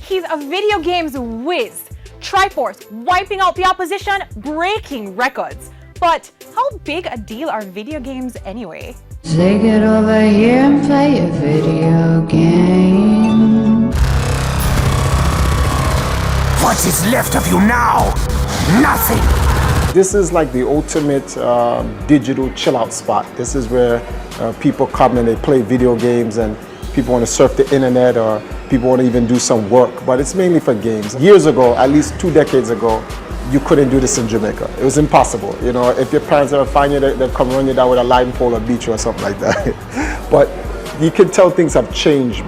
He's a video games whiz. TriForce wiping out the opposition, breaking records. But how big a deal are video games anyway? Take it over here and play a video game. What is left of you now? Nothing. This is like the ultimate digital chill out spot. This is where people come and they play video games, and people want to surf the internet, or people want to even do some work, but it's mainly for games. Years ago, at least 2 decades ago, you couldn't do this in Jamaica. It was impossible. You know, if your parents ever find you, they'll come run you down with a line pole or beat you or something like that. But you can tell things have changed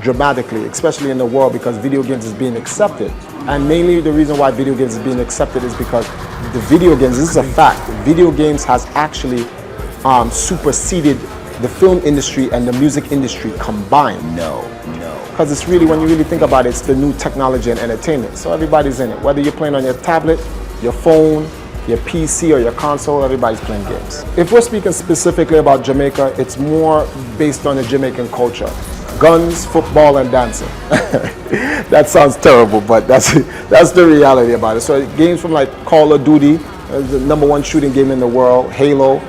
dramatically, especially in the world, because video games is being accepted. And mainly the reason why video games is being accepted is because the video games, this is a fact, video games has actually superseded the film industry and the music industry combined. No. Because it's really, when you really think about it, it's the new technology and entertainment. So everybody's in it. Whether you're playing on your tablet, your phone, your PC, or your console, everybody's playing games. If we're speaking specifically about Jamaica, it's more based on the Jamaican culture. Guns, football, and dancing. That sounds terrible, but that's the reality about it. So games from like Call of Duty, the #1 shooting game in the world, Halo,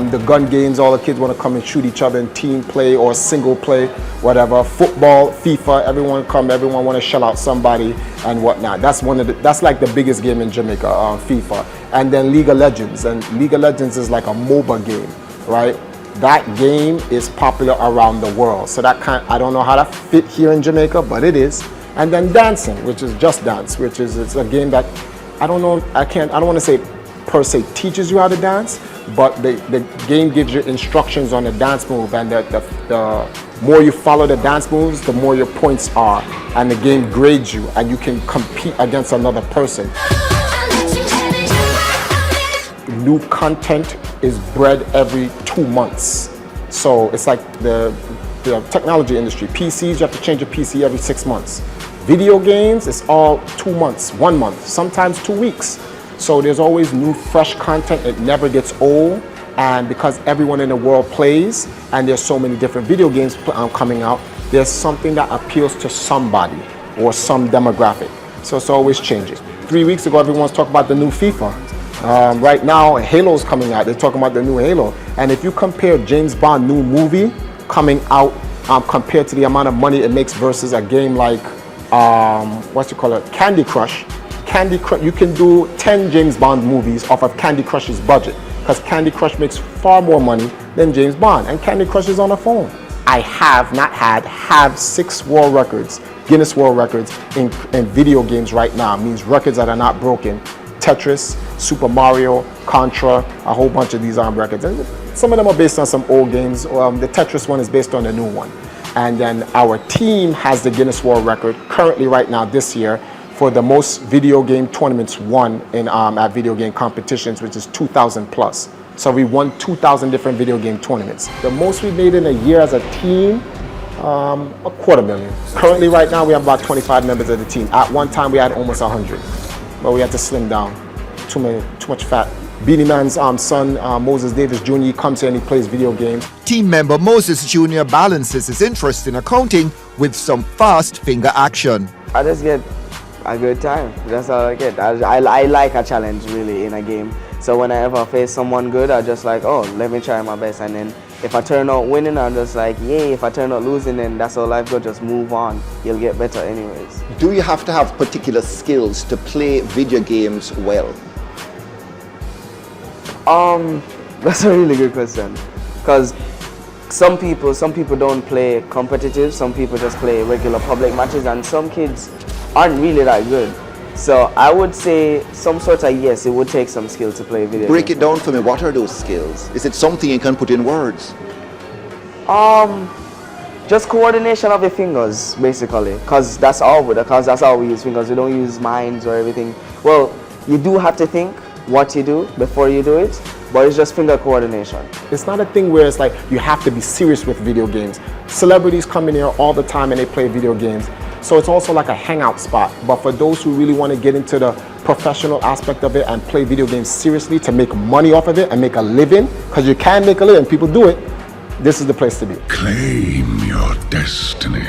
the gun games, all the kids want to come and shoot each other in team play or single play, whatever. Football, FIFA, everyone want to shell out somebody and whatnot. That's that's like the biggest game in Jamaica, FIFA. And then League of Legends, and League of Legends is like a MOBA game, right? That game is popular around the world. So that I don't know how that fit here in Jamaica, but it is. And then dancing, which is Just Dance, which is, it's a game that I don't want to say per se teaches you how to dance, but the game gives you instructions on the dance move, and the more you follow the dance moves, the more your points are, and the game grades you, and you can compete against another person. New content is bred every 2 months. So it's like the technology industry. PCs, you have to change your PC every 6 months. Video games, it's all 2 months, 1 month, sometimes 2 weeks. So there's always new, fresh content. It never gets old. And because everyone in the world plays, and there's so many different video games coming out, there's something that appeals to somebody or some demographic. So it's always changing. 3 weeks ago, everyone's talking about the new FIFA. Right now, Halo's coming out. They're talking about the new Halo. And if you compare James Bond new movie coming out compared to the amount of money it makes versus a game like, Candy Crush. Candy Crush, you can do 10 James Bond movies off of Candy Crush's budget, because Candy Crush makes far more money than James Bond, and Candy Crush is on a phone. I have 6 world records, Guinness World Records in video games right now. It means records that are not broken. Tetris, Super Mario, Contra, a whole bunch of these records. And some of them are based on some old games. The Tetris one is based on the new one. And then our team has the Guinness World Record currently right now this year for the most video game tournaments won in at video game competitions, which is 2,000 plus. So we won 2,000 different video game tournaments. The most we made in a year as a team, $250,000. Currently right now we have about 25 members of the team. At one time we had almost 100, but we had to slim down. Too much fat. Beenie Man's son, Moses Davis Jr., he comes here and he plays video games. Team member Moses Jr. balances his interest in accounting with some fast finger action. I just get a good time. That's all I get. I like a challenge really in a game. So whenever I face someone good, I just like, oh, let me try my best. And then if I turn out winning, I'm just like, yay. If I turn out losing, then that's all life goes. Just move on. You'll get better anyways. Do you have to have particular skills to play video games well? That's a really good question. Because some people don't play competitive. Some people just play regular public matches, and some kids aren't really that good. So I would say some sort of yes, it would take some skill to play video games. Break it down for me. What are those skills? Is it something you can put in words? Just coordination of your fingers, basically. Because that's all we use fingers. We don't use minds or everything. Well, you do have to think what you do before you do it, but it's just finger coordination. It's not a thing where it's like you have to be serious with video games. Celebrities come in here all the time and they play video games. So it's also like a hangout spot. But for those who really want to get into the professional aspect of it and play video games seriously to make money off of it and make a living, because you can make a living, people do it, this is the place to be. Claim your destiny.